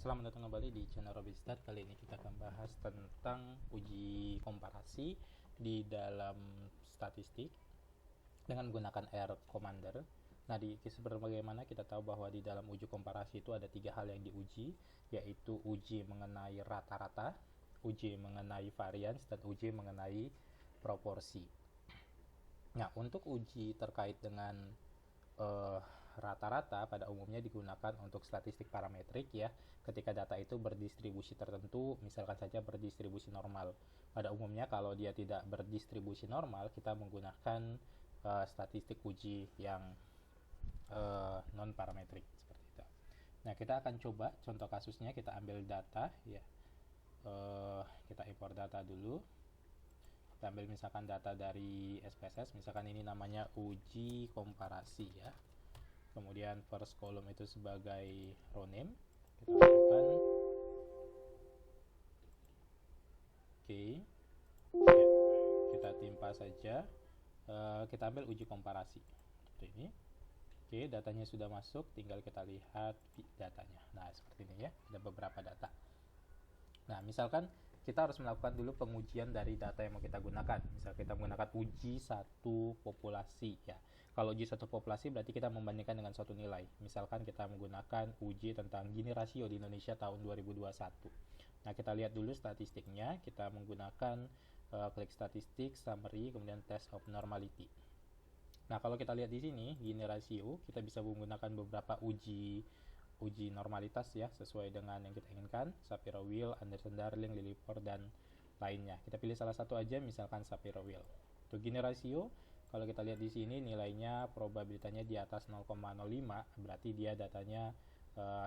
Selamat datang kembali di channel Robistat. Kali ini kita akan bahas tentang uji komparasi di dalam statistik dengan menggunakan R Commander. Nah, sebagaimana kita tahu bahwa di dalam uji komparasi itu ada 3 hal yang diuji, yaitu uji mengenai rata-rata, uji mengenai varians, dan uji mengenai proporsi. Nah, untuk uji terkait dengan rata-rata pada umumnya digunakan untuk statistik parametrik ya, ketika data itu berdistribusi tertentu, misalkan saja berdistribusi normal. Pada umumnya kalau dia tidak berdistribusi normal, kita menggunakan statistik uji yang non parametrik seperti itu. Nah, kita akan coba contoh kasusnya. Kita ambil data ya, kita impor data dulu. Kita ambil misalkan data dari SPSS, misalkan ini namanya uji komparasi ya. Kemudian first column itu sebagai row name, kita lakukan oke. Ya, kita timpa saja. Kita ambil uji komparasi seperti ini. Oke, datanya sudah masuk, tinggal kita lihat datanya. Nah, seperti ini ya, ada beberapa data. Nah, misalkan kita harus melakukan dulu pengujian dari data yang mau kita gunakan. Misal kita menggunakan uji satu populasi ya. Kalau uji satu populasi berarti kita membandingkan dengan suatu nilai. Misalkan kita menggunakan uji tentang Gini rasio di Indonesia tahun 2021. Nah, kita lihat dulu statistiknya. Kita menggunakan klik statistik, summary, kemudian test of normality. Nah, kalau kita lihat di sini Gini rasio, kita bisa menggunakan beberapa uji normalitas ya, sesuai dengan yang kita inginkan, Shapiro-Wilk, Anderson-Darling, Lilley-Ford, dan lainnya. Kita pilih salah satu aja, misalkan Shapiro-Wilk. Untuk Gini rasio, kalau kita lihat di sini nilainya probabilitasnya di atas 0,05, berarti dia datanya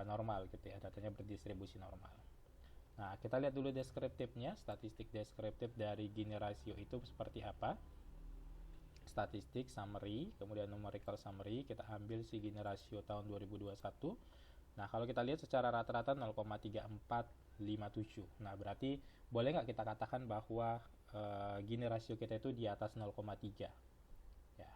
normal gitu ya, datanya berdistribusi normal. Nah, kita lihat dulu deskriptifnya, statistik deskriptif dari Gini rasio itu seperti apa. Statistik summary, kemudian numerical summary, kita ambil si Gini rasio tahun 2021. Nah, kalau kita lihat secara rata-rata 0,3457. Nah, berarti boleh nggak kita katakan bahwa Gini rasio kita itu di atas 0,3 ya.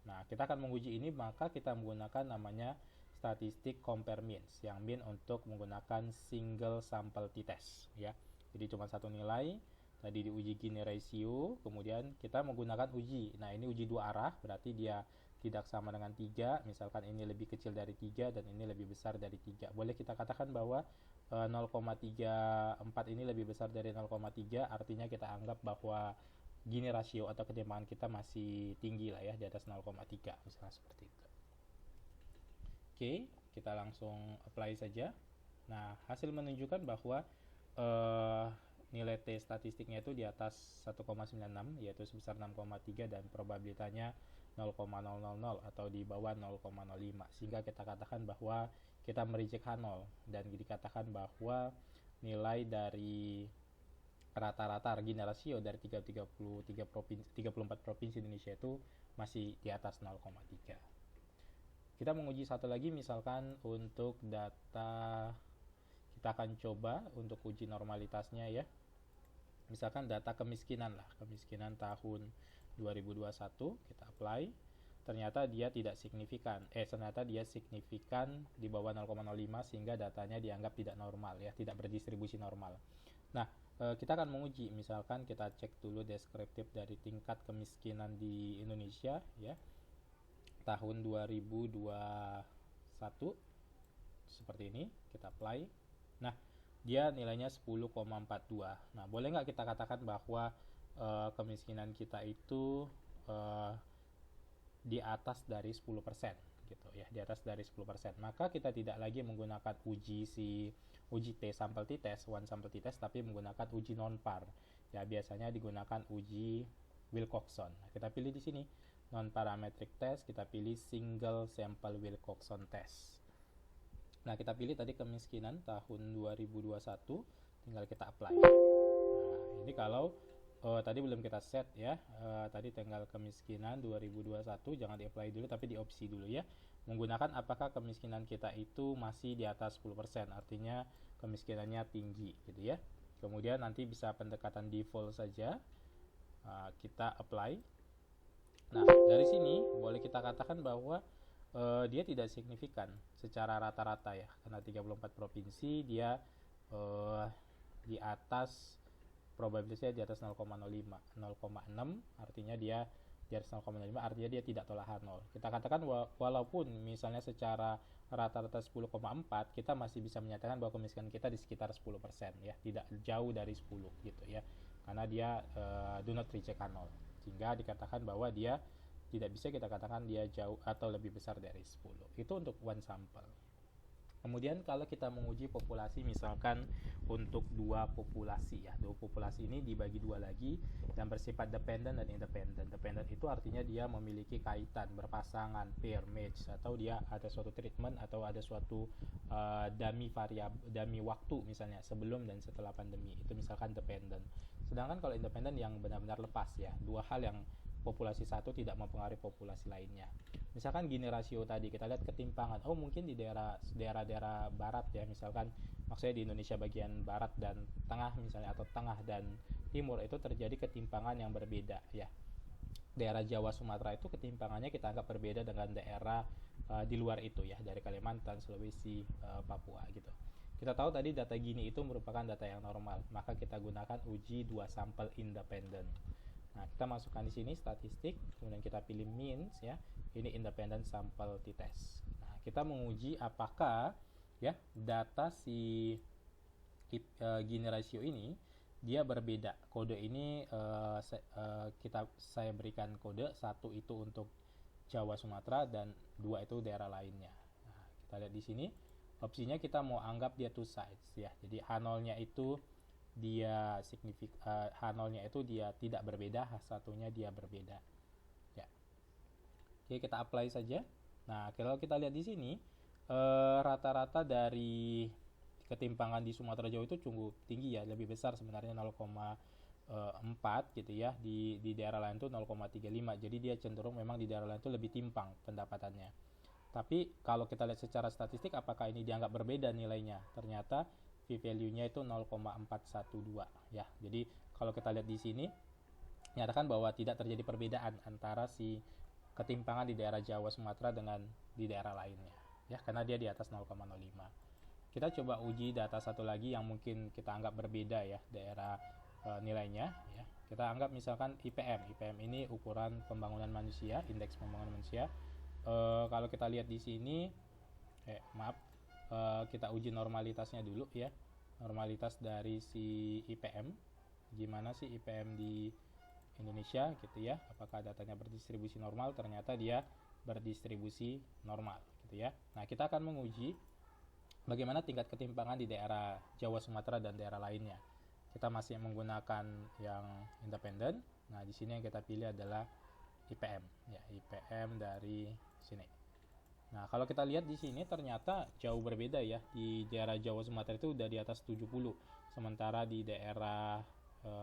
Nah, kita akan menguji ini, maka kita menggunakan namanya statistik compare means, yang mean untuk menggunakan single sample t-test ya. Jadi cuma satu nilai. Tadi diuji Gini rasio, kemudian kita menggunakan uji. Nah, ini uji dua arah, berarti dia tidak sama dengan 3, misalkan ini lebih kecil dari 3 dan ini lebih besar dari 3. Boleh kita katakan bahwa 0,34 ini lebih besar dari 0,3, artinya kita anggap bahwa Gini rasio atau ketimpangan kita masih tinggi lah ya, di atas 0,3 misalnya seperti itu. Oke, kita langsung apply saja. Nah, hasil menunjukkan bahwa nilai T statistiknya itu di atas 1,96, yaitu sebesar 6,3, dan probabilitasnya 0,000 atau di bawah 0,05, sehingga kita katakan bahwa kita mereject H0 dan dikatakan bahwa nilai dari rata-rata Gini rasio dari 34 provinsi Indonesia itu masih di atas 0,3. Kita menguji satu lagi, misalkan untuk data, kita akan coba untuk uji normalitasnya ya. Misalkan data kemiskinan lah, kemiskinan tahun 2021, kita apply, ternyata dia tidak signifikan, ternyata dia signifikan di bawah 0,05, sehingga datanya dianggap tidak normal ya, tidak berdistribusi normal. Nah, kita akan menguji, misalkan kita cek dulu deskriptif dari tingkat kemiskinan di Indonesia ya, tahun 2021 seperti ini, kita apply. Nah, dia nilainya 10,42. Nah, boleh nggak kita katakan bahwa kemiskinan kita itu di atas dari 10% gitu ya, di atas dari 10%. Maka kita tidak lagi menggunakan uji T sample t-test, one sample t-test, tapi menggunakan uji non par. Ya, biasanya digunakan uji Wilcoxon. Nah, kita pilih di sini non parametric test, kita pilih single sample Wilcoxon test. Nah, kita pilih tadi kemiskinan tahun 2021, tinggal kita apply. Nah, ini kalau tadi belum kita set ya, tadi tinggal kemiskinan 2021, jangan di-apply dulu tapi di opsi dulu ya. Menggunakan apakah kemiskinan kita itu masih di atas 10%, artinya kemiskinannya tinggi gitu ya. Kemudian nanti bisa pendekatan default saja, kita apply. Nah, dari sini boleh kita katakan bahwa dia tidak signifikan secara rata-rata ya, karena 34 provinsi dia di atas probabilitasnya di atas 0,05, 0,6 artinya dia di atas 0,5 artinya dia tidak tolak H0. Kita katakan walaupun misalnya secara rata-rata 10,4 kita masih bisa menyatakan bahwa kemiskinan kita di sekitar 10% ya, tidak jauh dari 10 gitu ya, karena dia do not reach H0, sehingga dikatakan bahwa dia tidak bisa kita katakan dia jauh atau lebih besar dari 10. Itu untuk one sample. Kemudian kalau kita menguji populasi misalkan untuk dua populasi ya, dua populasi ini dibagi dua lagi dan bersifat dependent dan independent. Dependent itu artinya dia memiliki kaitan, berpasangan, pair, match, atau dia ada suatu treatment atau ada suatu dummy waktu misalnya sebelum dan setelah pandemi. Itu misalkan dependent. Sedangkan kalau independent yang benar-benar lepas ya, dua hal yang populasi satu tidak mempengaruhi populasi lainnya. Misalkan gini rasio tadi, kita lihat ketimpangan. Oh, mungkin di daerah-daerah barat ya, misalkan maksudnya di Indonesia bagian barat dan tengah misalnya, atau tengah dan timur itu terjadi ketimpangan yang berbeda ya. Daerah Jawa Sumatera itu ketimpangannya kita anggap berbeda dengan daerah di luar itu ya, dari Kalimantan, Sulawesi, Papua gitu. Kita tahu tadi data gini itu merupakan data yang normal, maka kita gunakan uji dua sampel independen. Nah, kita masukkan di sini statistik, kemudian kita pilih means ya. Ini independent sample t-test. Nah, kita menguji apakah ya data si Gini rasio ini dia berbeda. Kode ini saya berikan kode, satu itu untuk Jawa Sumatera dan dua itu daerah lainnya. Nah, kita lihat di sini opsinya kita mau anggap dia two sides ya. Jadi H0-nya itu dia H0-nya itu dia tidak berbeda, H1-nya dia berbeda. Ya. Oke, kita apply saja. Nah, kalau kita lihat di sini rata-rata dari ketimpangan di Sumatera Jawa itu cukup tinggi ya, lebih besar sebenarnya 0,4 gitu ya. Di daerah lain itu 0,35. Jadi dia cenderung memang di daerah lain itu lebih timpang pendapatannya. Tapi kalau kita lihat secara statistik apakah ini dianggap berbeda nilainya? Ternyata p-value-nya itu 0,412 ya. Jadi kalau kita lihat di sini nyatakan bahwa tidak terjadi perbedaan antara si ketimpangan di daerah Jawa Sumatera dengan di daerah lainnya ya, karena dia di atas 0,05. Kita coba uji data satu lagi yang mungkin kita anggap berbeda ya daerah nilainya ya. Kita anggap misalkan IPM. IPM ini ukuran pembangunan manusia, indeks pembangunan manusia. Kalau kita lihat di sini kita uji normalitasnya dulu ya, normalitas dari si IPM, gimana sih IPM di Indonesia gitu ya, apakah datanya berdistribusi normal? Ternyata dia berdistribusi normal gitu ya. Nah, kita akan menguji bagaimana tingkat ketimpangan di daerah Jawa Sumatera dan daerah lainnya. Kita masih menggunakan yang independen. Nah, di sini yang kita pilih adalah IPM ya, IPM dari sini. Nah, kalau kita lihat di sini ternyata jauh berbeda ya. Di daerah Jawa Sumatera itu udah di atas 70, sementara di daerah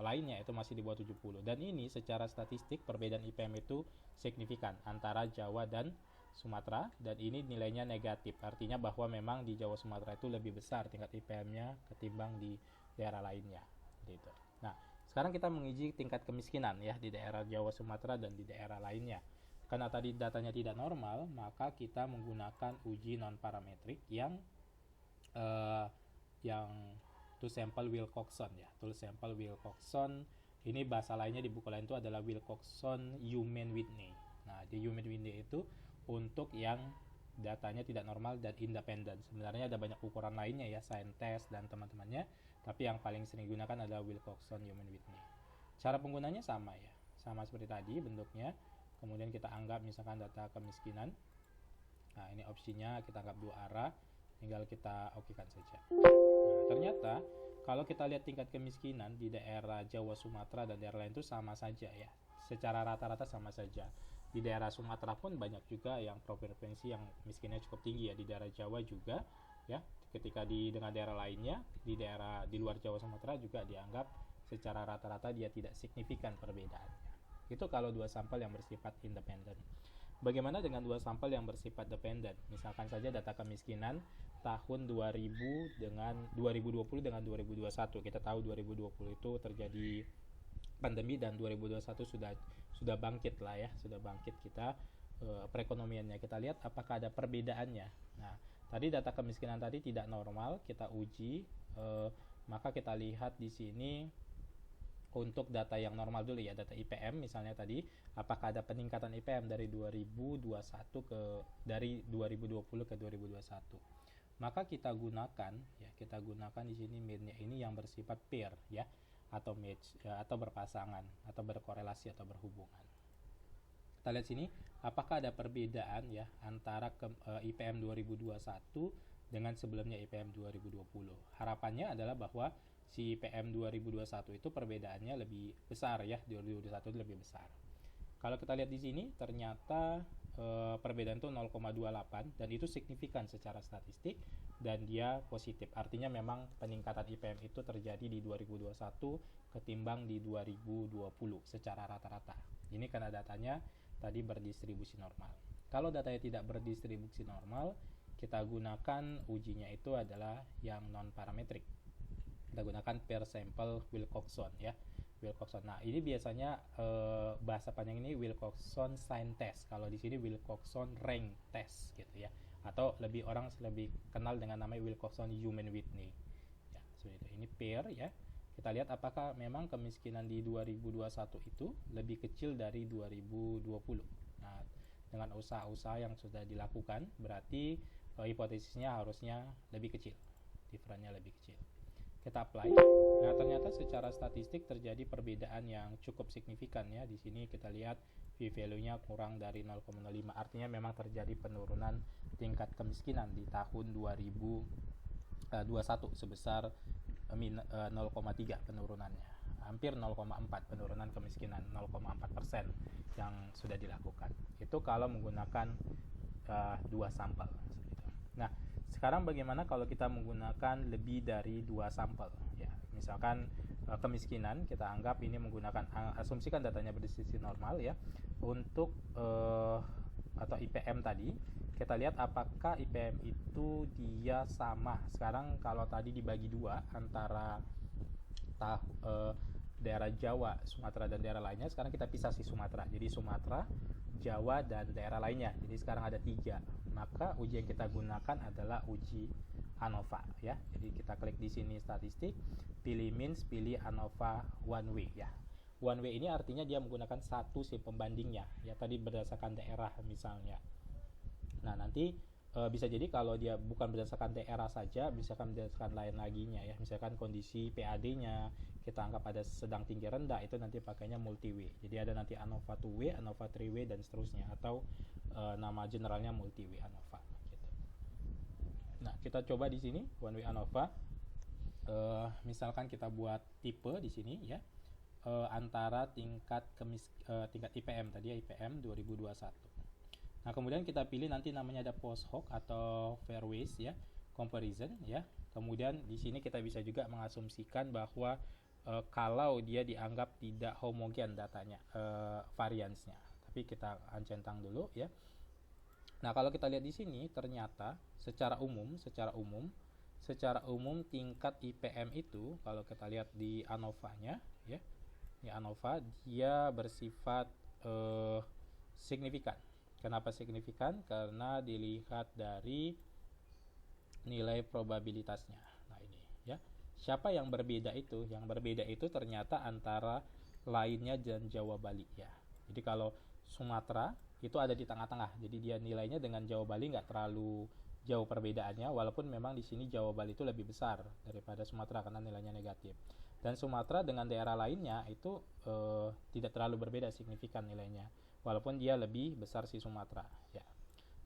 lainnya itu masih di bawah 70. Dan ini secara statistik perbedaan IPM itu signifikan antara Jawa dan Sumatera, dan ini nilainya negatif. Artinya bahwa memang di Jawa Sumatera itu lebih besar tingkat IPM-nya ketimbang di daerah lainnya gitu. Nah, sekarang kita menguji tingkat kemiskinan ya di daerah Jawa Sumatera dan di daerah lainnya. Karena tadi datanya tidak normal, maka kita menggunakan uji non parametrik yang two sample Wilcoxon ya. Two sample Wilcoxon ini bahasa lainnya di buku lain itu adalah Wilcoxon-Human-Whitney. Nah, di Human-Whitney itu untuk yang datanya tidak normal dan independen. Sebenarnya ada banyak ukuran lainnya ya, Scientest dan teman-temannya, tapi yang paling sering digunakan adalah Wilcoxon-Human-Whitney. Cara penggunanya sama ya, sama seperti tadi bentuknya. Kemudian kita anggap misalkan data kemiskinan. Nah, ini opsinya kita anggap dua arah, tinggal kita okekan saja. Nah, ternyata kalau kita lihat tingkat kemiskinan di daerah Jawa Sumatera dan daerah lain itu sama saja ya. Secara rata-rata sama saja. Di daerah Sumatera pun banyak juga yang provinsi yang miskinnya cukup tinggi ya, di daerah Jawa juga ya. Ketika dengan daerah lainnya, di luar Jawa Sumatera juga dianggap secara rata-rata dia tidak signifikan perbedaannya. Itu kalau dua sampel yang bersifat independen. Bagaimana dengan dua sampel yang bersifat dependen? Misalkan saja data kemiskinan tahun 2020 dengan 2021. Kita tahu 2020 itu terjadi pandemi dan 2021 sudah bangkit lah ya, sudah bangkit kita perekonomiannya. Kita lihat apakah ada perbedaannya. Nah, tadi data kemiskinan tadi tidak normal, kita uji, maka kita lihat di sini untuk data yang normal dulu ya, data IPM misalnya tadi, apakah ada peningkatan IPM dari 2021 dari 2020 ke 2021. Maka kita gunakan di sini mean-nya ini yang bersifat pair ya, atau match ya, atau berpasangan atau berkorelasi atau berhubungan. Kita lihat sini apakah ada perbedaan ya antara IPM 2021 dengan sebelumnya IPM 2020. Harapannya adalah bahwa si IPM 2021 itu perbedaannya lebih besar ya, 2021 itu lebih besar. Kalau kita lihat di sini ternyata perbedaan itu 0,28 dan itu signifikan secara statistik dan dia positif. Artinya memang peningkatan IPM itu terjadi di 2021 ketimbang di 2020 secara rata-rata. Ini karena datanya tadi berdistribusi normal. Kalau datanya tidak berdistribusi normal, kita gunakan ujinya itu adalah yang non parametrik. Kita gunakan per sample Wilcoxon ya. Wilcoxon. Nah, ini biasanya bahasa panjang ini Wilcoxon sign test. Kalau di sini Wilcoxon rank test gitu ya. Atau orang lebih kenal dengan namanya Wilcoxon Human Whitney. Ya, seperti itu. Ini pair ya. Kita lihat apakah memang kemiskinan di 2021 itu lebih kecil dari 2020. Nah, dengan usaha-usaha yang sudah dilakukan, berarti hipotesisnya harusnya lebih kecil. Difference-nya lebih kecil. Kita apply. Nah, ternyata secara statistik terjadi perbedaan yang cukup signifikan ya. Di sini kita lihat p-value-nya kurang dari 0,05. Artinya memang terjadi penurunan tingkat kemiskinan di tahun 2021 sebesar 0,3 penurunannya. Hampir 0,4 penurunan kemiskinan, 0,4% yang sudah dilakukan. Itu kalau menggunakan 2 sampel. Nah, sekarang bagaimana kalau kita menggunakan lebih dari 2 sampel ya. Misalkan kemiskinan kita anggap ini menggunakan asumsikan datanya berdistribusi normal ya. Untuk atau IPM tadi kita lihat apakah IPM itu dia sama. Sekarang kalau tadi dibagi 2 antara daerah Jawa, Sumatera dan daerah lainnya, sekarang kita pisah si Sumatera. Jadi Sumatera, Jawa dan daerah lainnya. Jadi sekarang ada 3. Maka uji yang kita gunakan adalah uji ANOVA ya. Jadi kita klik di sini statistik, pilih means, pilih ANOVA one way ya. One way ini artinya dia menggunakan satu si pembandingnya ya, tadi berdasarkan daerah misalnya. Nah, nanti bisa jadi kalau dia bukan berdasarkan daerah saja, misalkan berdasarkan lain laginya ya. Misalkan kondisi PAD-nya kita anggap ada sedang, tinggi, rendah, itu nanti pakainya multi way. Jadi ada nanti ANOVA 2 way, ANOVA 3 way dan seterusnya, atau nama generalnya multi way ANOVA gitu. Nah, kita coba di sini one way ANOVA. Misalkan kita buat tipe di sini ya, antara tingkat IPM tadi ya, IPM 2021. Nah, kemudian kita pilih nanti namanya ada post hoc atau fairways ya, comparison ya. Kemudian di sini kita bisa juga mengasumsikan bahwa kalau dia dianggap tidak homogen datanya, variansnya. Tapi kita centang dulu ya. Nah, kalau kita lihat di sini ternyata secara umum tingkat IPM itu kalau kita lihat di ANOVA-nya ya. Di ANOVA dia bersifat signifikan. Kenapa signifikan? Karena dilihat dari nilai probabilitasnya. Nah, ini ya. Siapa yang berbeda itu? Yang berbeda itu ternyata antara lainnya dan Jawa Bali ya. Jadi kalau Sumatera itu ada di tengah-tengah. Jadi dia nilainya dengan Jawa Bali nggak terlalu jauh perbedaannya, walaupun memang di sini Jawa Bali itu lebih besar daripada Sumatera karena nilainya negatif. Dan Sumatera dengan daerah lainnya itu tidak terlalu berbeda signifikan nilainya, walaupun dia lebih besar si Sumatera ya.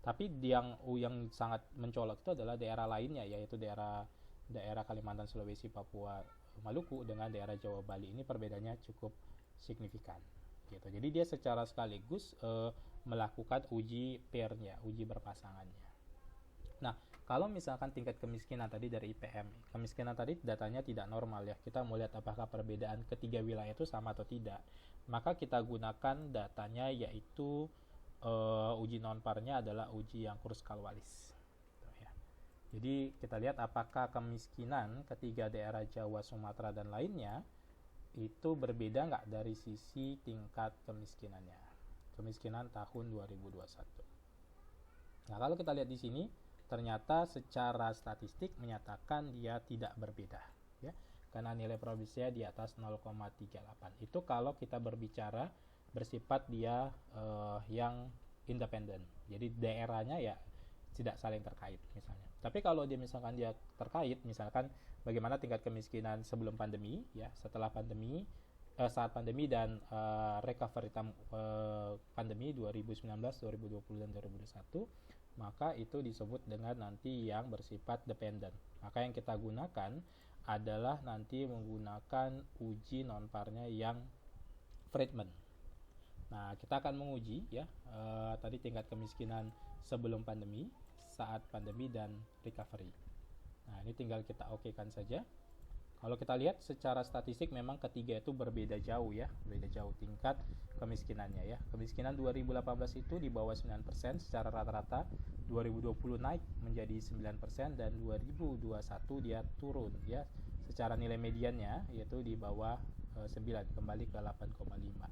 Tapi yang sangat mencolok itu adalah daerah lainnya, yaitu daerah Kalimantan, Sulawesi, Papua, Maluku dengan daerah Jawa Bali. Ini perbedaannya cukup signifikan gitu. Jadi dia secara sekaligus melakukan uji pairnya, uji berpasangannya. Nah, kalau misalkan tingkat kemiskinan tadi dari IPM, kemiskinan tadi datanya tidak normal ya. Kita mau lihat apakah perbedaan ketiga wilayah itu sama atau tidak. Maka kita gunakan datanya yaitu uji non-parnya adalah uji yang Kruskal-Wallis. Ya. Jadi kita lihat apakah kemiskinan ketiga daerah Jawa, Sumatera dan lainnya itu berbeda nggak dari sisi tingkat kemiskinannya. kemiskinan tahun 2021. Nah, kalau kita lihat di sini, ternyata secara statistik menyatakan dia tidak berbeda, ya, karena nilai probabilitasnya di atas 0,38. Itu kalau kita berbicara bersifat dia yang independen. Jadi daerahnya ya tidak saling terkait misalnya. Tapi kalau dia misalkan dia terkait, misalkan bagaimana tingkat kemiskinan sebelum pandemi, ya, setelah pandemi, saat pandemi dan recovery pandemi 2019, 2020 dan 2021, maka itu disebut dengan nanti yang bersifat dependen. Maka yang kita gunakan adalah nanti menggunakan uji non-parnya yang Friedman. Nah, kita akan menguji ya tadi tingkat kemiskinan sebelum pandemi, saat pandemi, dan recovery. Nah, ini tinggal kita okekan saja. Kalau kita lihat secara statistik memang ketiga itu berbeda jauh ya, berbeda jauh tingkat kemiskinannya ya. Kemiskinan 2018 itu di bawah 9% secara rata-rata, 2020 naik menjadi 9% dan 2021 dia turun ya. Secara nilai mediannya yaitu di bawah 9, kembali ke 8,5.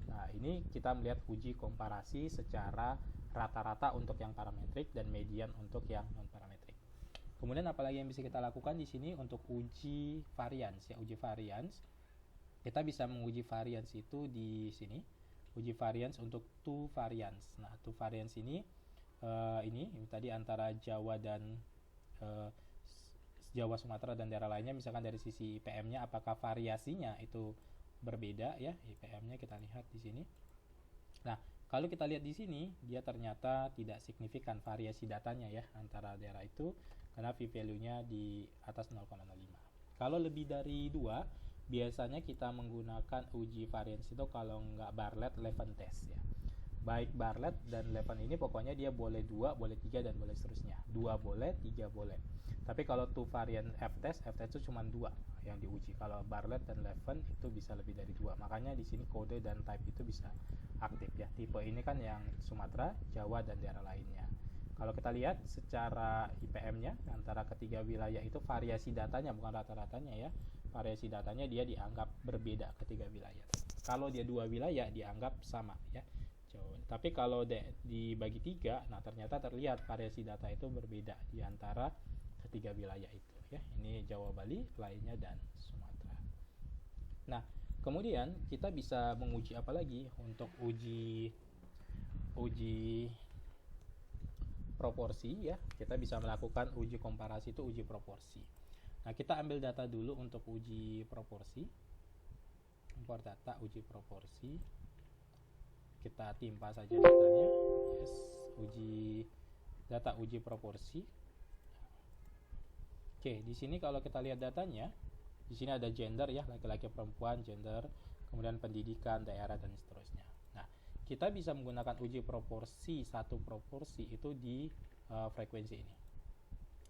Nah, ini kita melihat uji komparasi secara rata-rata untuk yang parametrik dan median untuk yang non parametrik. Kemudian apalagi yang bisa kita lakukan di sini untuk uji variance ya, uji variance. Kita bisa menguji variance itu di sini. Uji variance untuk two variance. Nah, two variance ini tadi antara Jawa dan Jawa, Sumatera dan daerah lainnya, misalkan dari sisi IPM-nya apakah variasinya itu berbeda ya, IPM-nya kita lihat di sini. Nah, kalau kita lihat di sini, dia ternyata tidak signifikan variasi datanya ya antara daerah itu, karena p-value-nya di atas 0,05. Kalau lebih dari 2, biasanya kita menggunakan uji variance itu kalau nggak Bartlett, Levin test ya. Baik Bartlett dan Levin ini pokoknya dia boleh 2, boleh 3, dan boleh seterusnya. 2 boleh, 3 boleh. Tapi kalau two variant F-test itu cuma 2 yang diuji. Kalau Bartlett dan Levin itu bisa lebih dari 2. Makanya di sini kode dan type itu bisa aktif ya. Tipe ini kan yang Sumatera, Jawa, dan daerah lainnya. Kalau kita lihat secara IPM-nya antara ketiga wilayah itu variasi datanya, bukan rata-ratanya ya. Variasi datanya dia dianggap berbeda ketiga wilayah. Kalau dia 2 wilayah dianggap sama ya. Tapi kalau dibagi 3, nah ternyata terlihat variasi data itu berbeda di antara ketiga wilayah itu ya. Ini Jawa, Bali, lainnya dan Sumatera. Nah, kemudian kita bisa menguji apa lagi untuk uji proporsi ya. Kita bisa melakukan uji komparasi itu uji proporsi. Nah, kita ambil data dulu untuk uji proporsi. Import data uji proporsi. Kita timpa saja datanya. Yes, uji proporsi. Oke, di sini kalau kita lihat datanya, di sini ada gender ya, laki-laki, perempuan, gender, kemudian pendidikan, daerah, dan seterusnya. Nah, kita bisa menggunakan uji proporsi, satu proporsi itu di frekuensi ini.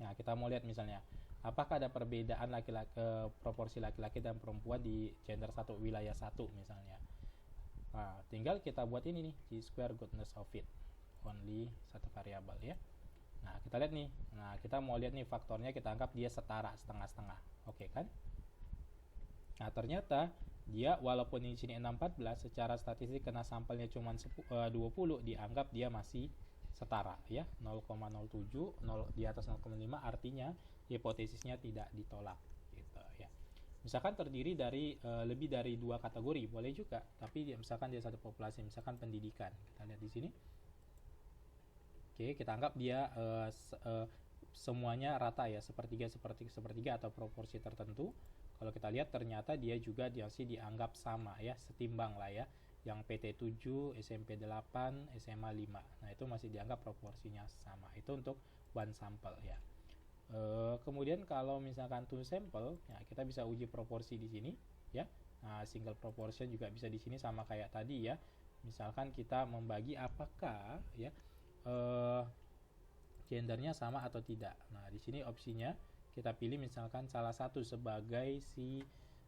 Nah, kita mau lihat misalnya, apakah ada perbedaan proporsi laki-laki dan perempuan di gender satu, wilayah satu misalnya. Nah, tinggal kita buat ini nih, G-square goodness of fit, only satu variabel ya. Nah, kita lihat nih. Nah, kita mau lihat nih faktornya, kita anggap dia setara, setengah-setengah. Oke kan? Nah, ternyata dia walaupun di sini 614, secara statistik karena sampelnya cuma 20, dianggap dia masih setara ya. 0,07, di atas 0,5 artinya hipotesisnya tidak ditolak gitu ya. Misalkan terdiri dari lebih dari 2 kategori, boleh juga. Tapi misalkan dia satu populasi, misalkan pendidikan. Kita lihat di sini. Oke, kita anggap dia semuanya rata ya, sepertiga atau proporsi tertentu. Kalau kita lihat ternyata dia juga masih dianggap sama ya, setimbang lah ya. Yang PT 7, SMP 8, SMA 5. Nah, itu masih dianggap proporsinya sama. Itu untuk one sample ya. Kemudian kalau misalkan two sample, ya kita bisa uji proporsi di sini ya. Nah, single proportion juga bisa di sini sama kayak tadi ya. Misalkan kita membagi apakah ya gendernya sama atau tidak. Nah, di sini opsinya kita pilih misalkan salah satu sebagai si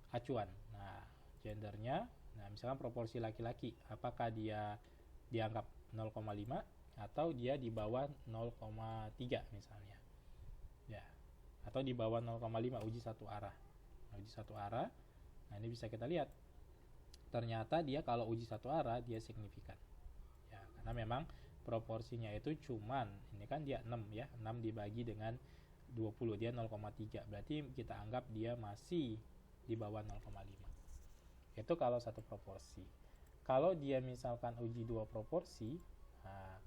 acuan. Nah, gendernya, nah misalkan proporsi laki-laki, apakah dia dianggap 0,5 atau dia di bawah 0,3 misalnya. Ya. Atau di bawah 0,5 uji satu arah. Nah, uji satu arah. Nah, ini bisa kita lihat. Ternyata dia kalau uji satu arah dia signifikan. karena memang proporsinya itu cuman, ini kan dia 6 ya, 6 dibagi dengan 20, dia 0,3, berarti kita anggap dia masih di bawah 0,5. Itu kalau satu proporsi. Kalau dia misalkan uji dua proporsi, nah,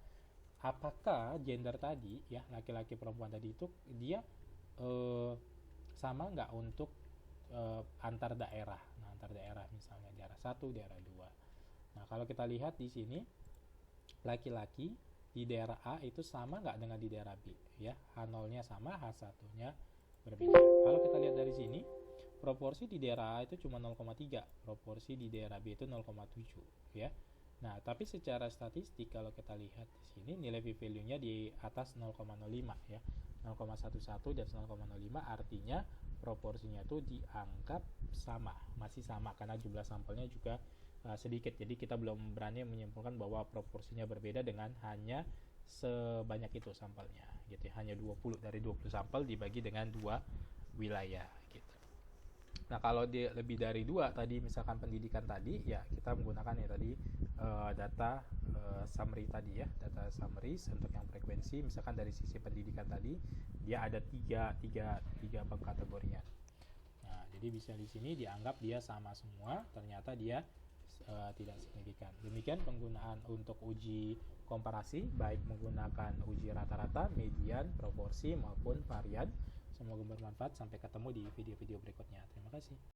apakah gender tadi ya, laki-laki perempuan tadi itu dia sama nggak untuk antar daerah. Nah, antar daerah misalnya daerah 1, daerah 2. Nah, kalau kita lihat di sini laki-laki di daerah A itu sama nggak dengan di daerah B ya, H0-nya sama, H1-nya berbeda. Kalau kita lihat dari sini, proporsi di daerah A itu cuma 0,3, proporsi di daerah B itu 0,7 ya. Nah, tapi secara statistik kalau kita lihat di sini nilai p-value-nya di atas 0,05 ya. 0,11 dan 0,05 artinya proporsinya itu dianggap sama, masih sama karena jumlah sampelnya juga sedikit. Jadi kita belum berani menyimpulkan bahwa proporsinya berbeda dengan hanya sebanyak itu sampelnya gitu ya. Hanya 20 dari 20 sampel dibagi dengan 2 wilayah gitu. Nah, kalau lebih dari 2 tadi misalkan pendidikan tadi ya, kita menggunakan ya tadi data summary tadi ya, data summary untuk yang frekuensi. Misalkan dari sisi pendidikan tadi dia ada tiga kategorinya. Nah, jadi bisa di sini dianggap dia sama semua, ternyata dia tidak signifikan. Demikian penggunaan untuk uji komparasi, baik menggunakan uji rata-rata, median, proporsi maupun varian. Semoga bermanfaat. Sampai ketemu di video-video berikutnya. Terima kasih.